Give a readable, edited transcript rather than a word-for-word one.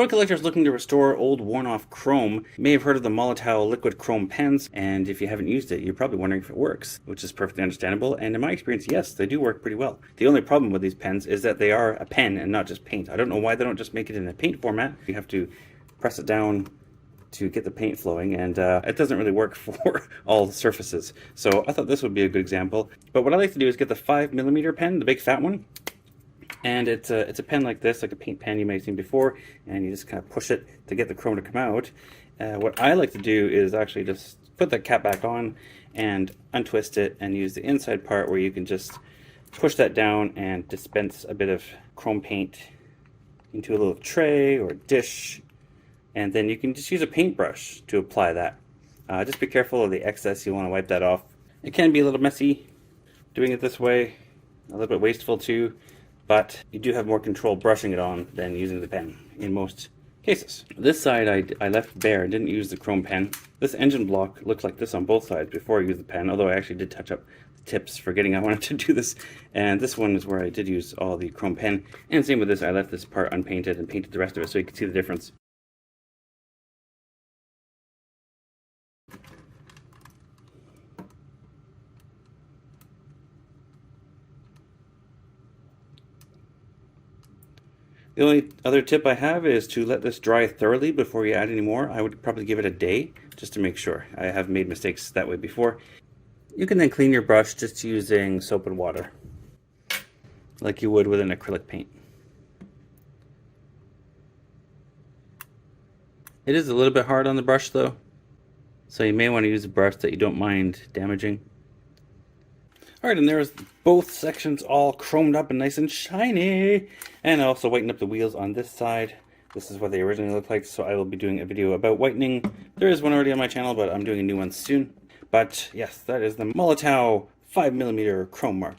Toy collectors looking to restore old worn-off chrome may have heard of the Molotow liquid chrome pens, and if you haven't used it, you're probably wondering if it works, which is perfectly understandable, and in my experience, yes, they do work pretty well. The only problem with these pens is that they are a pen and not just paint. I don't know why they don't just make it in a paint format. You have to press it down to get the paint flowing, and it doesn't really work for all the surfaces. So I thought this would be a good example. But what I like to do is get the 5mm pen, the big fat one, and it's a pen like this, like a paint pen you may have seen before, and you just kind of push it to get the chrome to come out. What I like to do is actually just put that cap back on and untwist it and use the inside part where you can just push that down and dispense a bit of chrome paint into a little tray or dish, and then you can just use a paintbrush to apply that. Just be careful of the excess, you want to wipe that off. It can be a little messy doing it this way, a little bit wasteful too, but you do have more control brushing it on than using the pen in most cases. This side I left bare and didn't use the chrome pen. This engine block looked like this on both sides before I used the pen, although I actually did touch up the tips, forgetting I wanted to do this. And this one is where I did use all the chrome pen. And same with this, I left this part unpainted and painted the rest of it so you can see the difference. The only other tip I have is to let this dry thoroughly before you add any more. I would probably give it a day just to make sure. I have made mistakes that way before. You can then clean your brush just using soap and water, like you would with an acrylic paint. It is a little bit hard on the brush though, so you may want to use a brush that you don't mind damaging. Alright, and there's both sections all chromed up and nice and shiny. And I also whitened up the wheels on this side. This is what they originally looked like, so I will be doing a video about whitening. There is one already on my channel, but I'm doing a new one soon. But yes, that is the Molotow 5mm chrome marker.